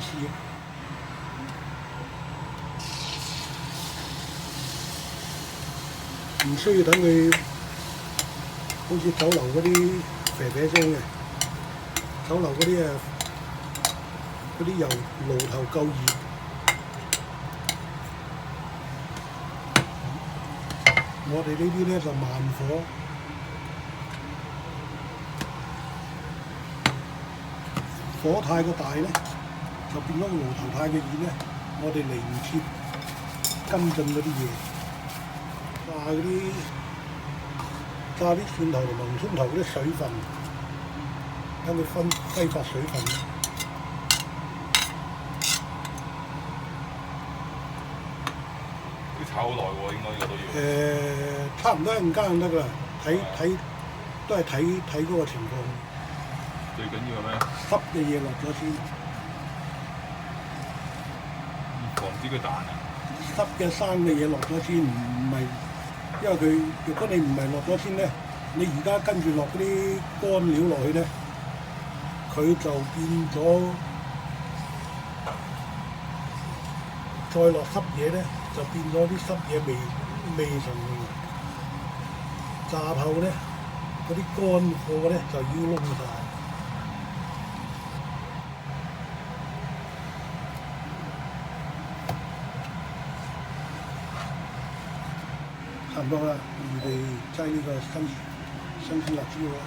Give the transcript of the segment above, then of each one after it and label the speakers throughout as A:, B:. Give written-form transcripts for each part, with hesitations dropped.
A: 試。唔需要等佢好似酒樓嗰啲啡啡聲嘅，酒樓嗰啲嗰啲油爐頭夠熱，我哋呢啲咧就慢火，火太過大咧，就變咗個爐頭太過熱咧，我哋嚟唔切跟進嗰啲嘢。炸啲蒜頭同埋紅葱頭嗰啲水分，等佢揮發水分。
B: 要炒好耐喎，應該呢個都要。
A: 差唔多1間得㗎啦，都係睇嗰個情況。
B: 最緊要係咩？
A: 濕嘅嘢落咗先，
B: 防止佢彈啊！
A: 濕嘅生嘅嘢落咗先，唔係。因為佢，如果你唔係落咗先咧，你而家跟住落嗰啲乾料落去咧，佢就變咗，再落濕嘢咧，就變咗啲濕嘢味上去。炸後咧，嗰啲乾貨咧就要燶晒。差唔多啦，預備擠呢個新鮮辣椒啦。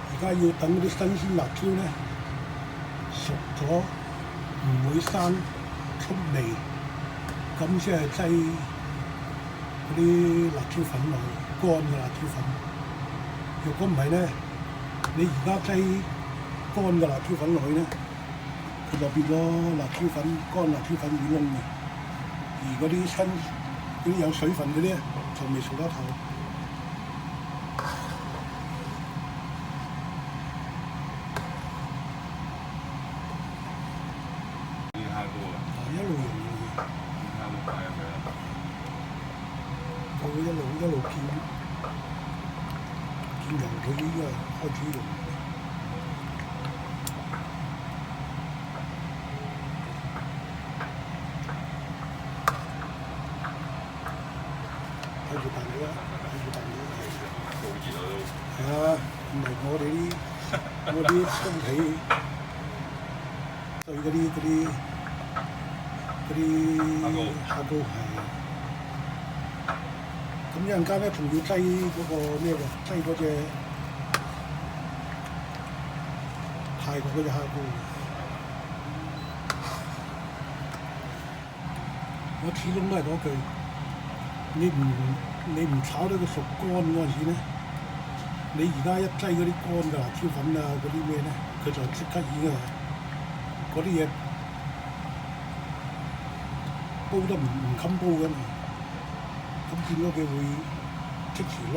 A: 而家要等嗰啲新鮮辣椒咧熟咗。唔會生出味，咁先係擠嗰啲辣椒粉落去，乾嘅辣椒粉。如果唔係咧，你而家擠乾嘅辣椒粉落去咧，佢就變咗辣椒粉、乾辣椒粉會燶嘅。而嗰啲有水分嗰啲咧，就未熟得透。一路用嘅，佢會一路見油，佢依家開始用。睇住彈料啦，睇住彈料。
B: 好熱啊都。
A: 係啊，唔係我啲鬆皮對嗰啲蝦膏係，咁一陣間咧仲要擠嗰個咩喎？擠嗰隻泰國嗰隻蝦膏。我始終都係嗰句，你唔炒到佢熟乾嗰陣時咧，你而家一擠嗰啲乾嘅辣椒粉啊嗰啲咩咧，佢就即刻已經係嗰啲嘢。煲得唔襟煲嘅嘛，咁變咗佢會即時燶。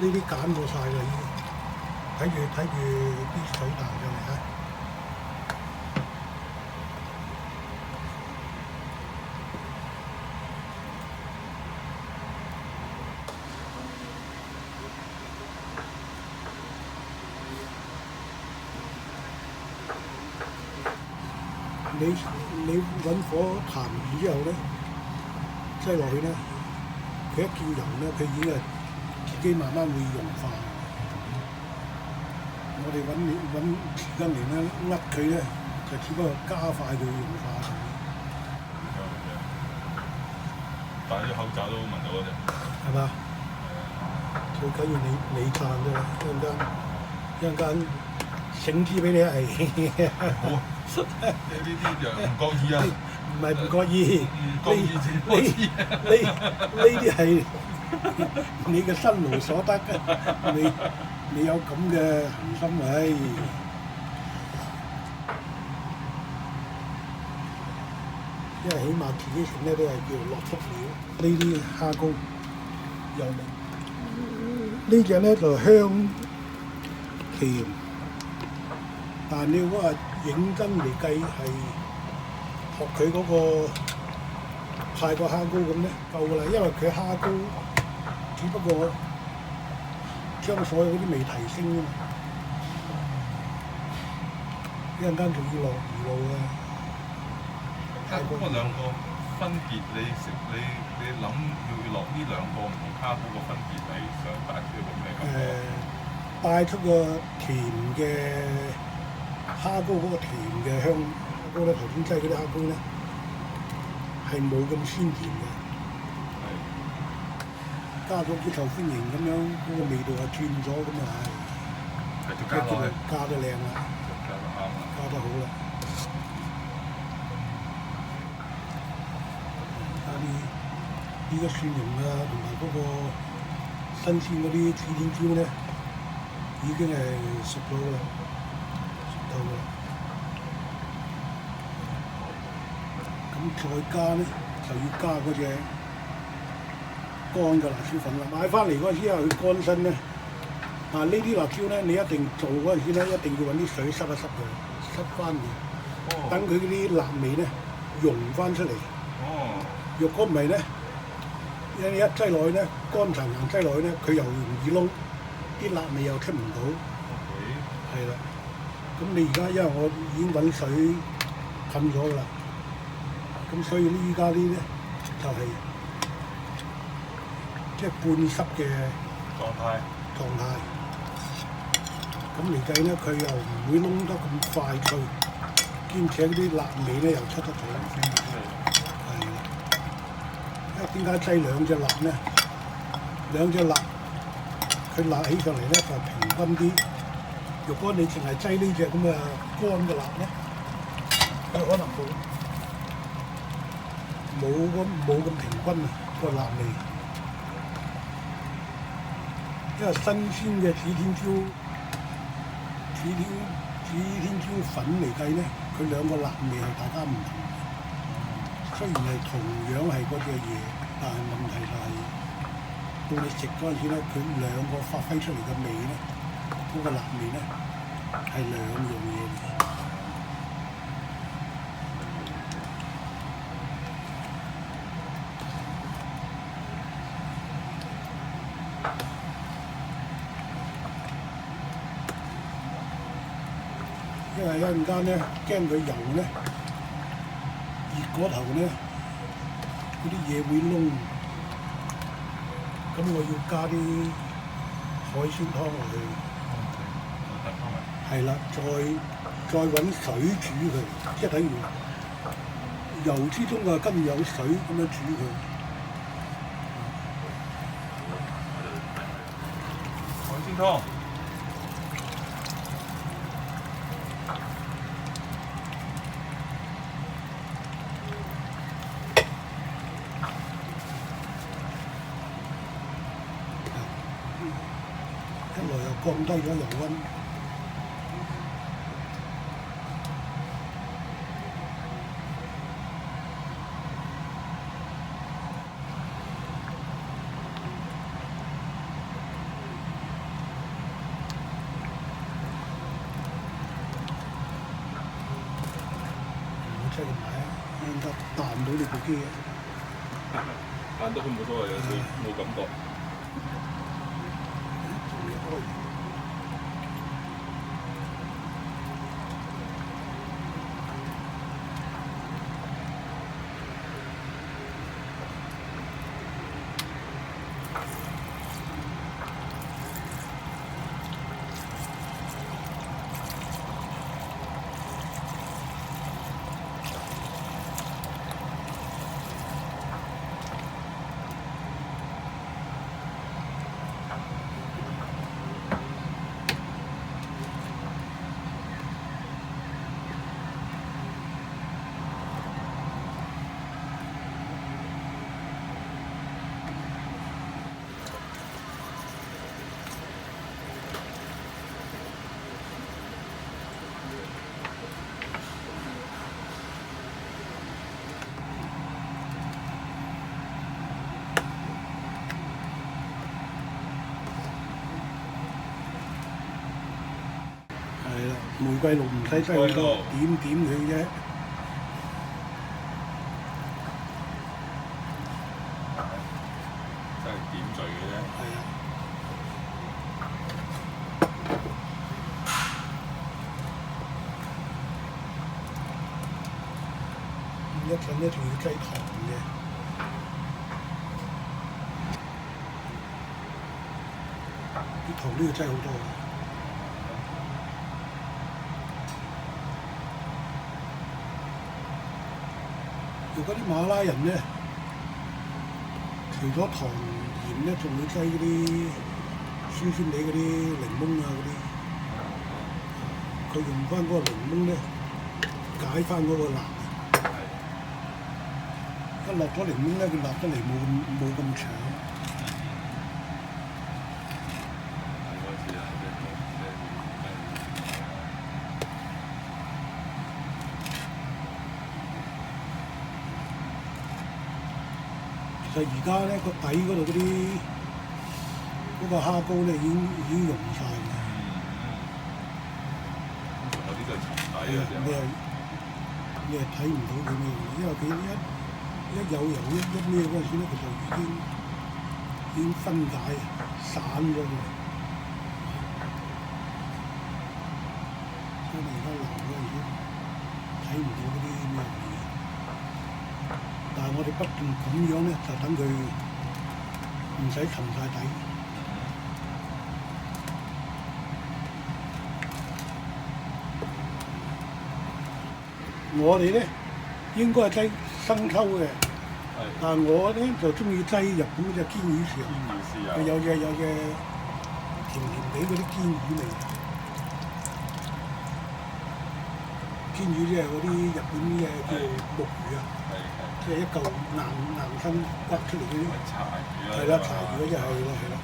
A: 呢啲揀過晒啦已經，睇住啲水彈上嚟啊！你揾火彈完之後咧，擠落去咧，佢一見油咧，佢已經係自己慢慢會溶化。我哋揾匙羹嚟咧，扼佢咧，就只不過加快佢溶化。
B: 戴咗口罩都聞到嗰隻。
A: 係嘛？最緊要你撐啫，一陣間醒支俾你係。
B: 好。呢啲就唔覺意啊！
A: 唔係唔覺意，呢啲係你嘅辛勞所得嘅，你有咁嘅恆心唉！因為起碼自己食咧都係叫落足料。呢啲蝦膏有味，呢只咧就香甜，但係你如果話認真嚟計係學佢嗰個泰國蝦膏咁咧夠㗎啦，因為佢蝦膏只不過將所有嗰啲味提升啫嘛。一陣間仲要落魚露啊！
B: 蝦膏嗰兩個分別，你諗要落呢兩個唔同蝦膏個分別係想帶出一個咩感覺？
A: 帶出個甜嘅蝦膏嗰個甜嘅香蝦膏咧，頭先擠嗰啲蝦膏咧係冇咁鮮甜嘅，加咗啲受歡迎咁樣，嗰個味道係轉咗咁啊係，
B: 繼續加落去，
A: 加得靚啦，
B: 加得啱啦，
A: 加得好啦。呢個蒜蓉啊，同埋嗰個新鮮嗰啲指天椒咧，已經係熟咗啦，熟透啦。咁再加咧，就要加嗰隻乾嘅辣椒粉啦。買翻嚟嗰陣時係佢乾身咧，但係呢啲辣椒咧，你一定做嗰陣時咧，一定要揾啲水濕一濕佢，濕翻佢，等佢嗰啲辣味咧溶翻出嚟。若果唔係咧，一擠落去咧，乾層層擠落去咧，佢又容易燶，啲辣味又出唔到。係啦，咁你而家因為我已經揾水浸咗㗎啦，咁所以呢依家啲咧就係即係半濕嘅狀態。咁嚟計咧，佢又唔會燶得咁快脆，兼且嗰啲辣味咧又出得咗。點解擠兩隻辣咧？兩隻辣，佢辣起上嚟咧就平均啲。如果你淨係擠呢隻咁嘅乾嘅辣咧，佢可能冇咁平均啊個辣味。因為新鮮嘅指天椒粉嚟計咧，佢兩個辣味係大家唔同。雖然係同樣係嗰隻嘢，但係問題就係到你食嗰陣時咧，佢兩個發揮出嚟嘅味咧，嗰個辣味咧係兩樣嘢嚟。因為一陣間咧，驚佢油咧。熱嗰頭咧，嗰啲嘢會燶，咁我要加啲海鮮湯落去。係啦，再揾水煮佢，即係等於油之中啊，跟住有水咁樣煮佢。
B: 海鮮湯。
A: 降低咗油溫，我真係買啊！應該彈到你部機啊！
B: 彈到佢冇所謂嘅，佢冇感覺。
A: 玫瑰露唔使擠好多，點點佢啫。
B: 真係點綴嘅啫。
A: 係啊。一陣咧仲要擠糖嘅，啲糖都要擠好多嘅。如果啲馬拉人咧，除咗糖鹽咧，仲會擠嗰啲酸酸地嗰啲檸檬啊嗰啲，佢用翻嗰個檸檬咧解翻嗰個辣。一落咗檸檬咧，佢辣得嚟冇咁長。其實而家咧個底嗰度嗰個蝦膏咧已經溶晒嘅。
B: 仲有啲就係沉底嘅啫。
A: 你係睇唔到佢咩嘅，因為佢一有油一咩嗰陣時咧，佢就已經分解散咗嘅。所以你而家流嗰陣時睇唔到嗰啲咩嘢。但係我哋不斷咁樣咧，就等佢唔使沉晒底。我哋咧應該係擠生抽嘅，但係我咧就中意擠日本嗰隻堅魚豉油，佢有隻甜甜地嗰啲堅魚味。堅魚即係嗰啲日本嘅叫木魚啊，即係一嚿硬身骨出嚟嗰啲。
B: 柴魚啊！
A: 係啦，柴魚嗰隻係啦。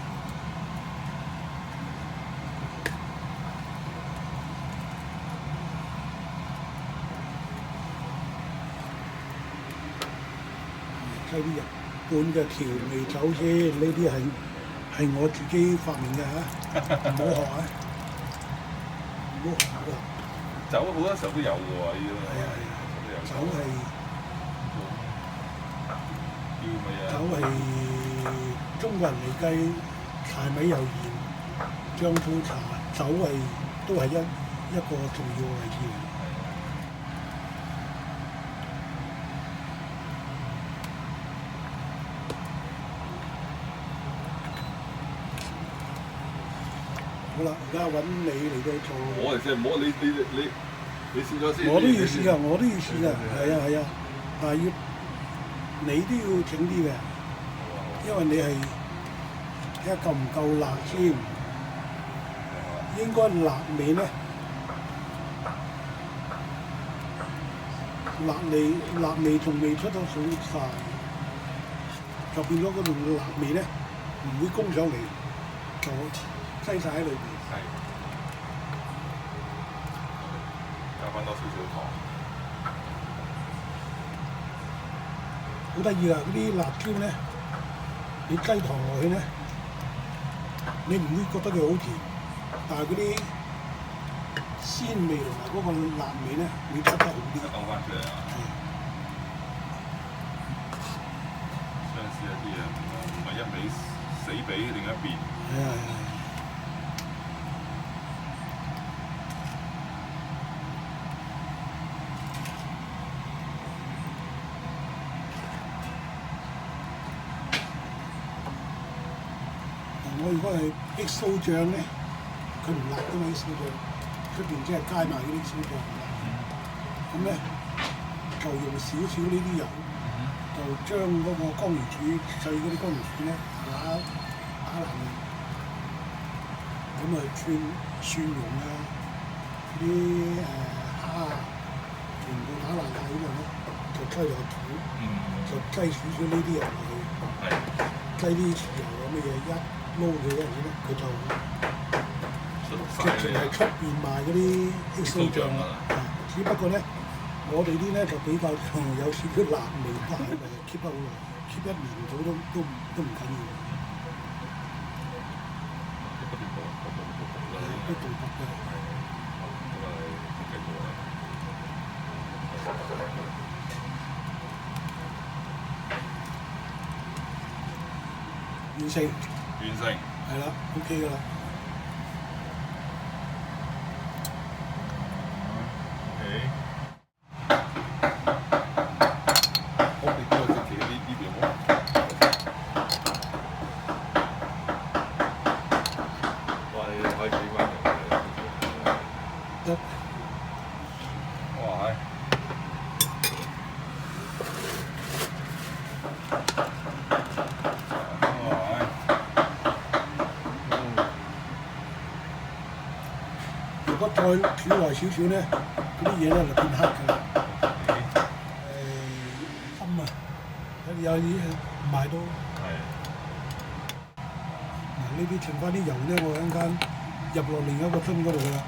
A: 擠啲日本嘅調味酒先，呢啲係我自己發明嘅嚇，唔好學啊！唔好學啊！
B: 酒好多時候都有嘅喎，呢啲
A: 係啊，酒係
B: 叫乜嘢？
A: 酒係中國人嚟計，柴米油鹽醬醋茶，酒都係一個重要嘅位置嚟。好啦，而家揾你嚟到做。
B: 我哋先唔好，你試咗先。
A: 我都要試㗎，我都要試㗎，係啊，但係你都要整啲嘅，因為你係睇下夠唔夠辣先。應該辣味咧，辣味仲未出到水晒，就變咗嗰種辣味咧，唔會攻上嚟，就擠晒喺裏邊。
B: 係。加翻多少少糖。
A: 好得意啊！嗰啲辣椒咧，你雞糖落去咧，你唔會覺得佢好甜，但係嗰啲鮮味同埋嗰個辣味咧，會出得好啲。
B: 講翻出嚟啊！相似一啲啊，唔係一味死俾另一邊。
A: 係啊！我如果係 XO 醬咧，佢唔辣㗎嘛 XO 醬，出邊即係加埋嗰啲XO醬，咁咧就用少少呢啲油，就將嗰個江魚柱細嗰啲江魚柱咧打爛佢，咁啊蒜蓉啊啲蝦啊，全部打爛晒之後咧，就擠落肚，就擠少少呢啲油落去，擠啲豉油啊乜嘢一撈佢嗰陣時咧，佢就直情係出邊賣嗰啲 XO 醬啦。只不過咧，我哋啲咧就比較有少少辣味，都係keep 得好耐，keep 一年到都唔緊要。都獨特嘅。成，
B: 完成。
A: 係啦，OK 噶啦。
B: OK。好，你叫我自己呢邊好。哇！你開始關
A: 得。
B: 哇！係。
A: 如果再煮耐少少咧，嗰啲嘢咧就變黑㗎啦。深啊，有啲賣到。
B: 係。
A: 嗱，呢啲剩翻啲油咧，我一陣間入落另一個樽嗰度㗎啦。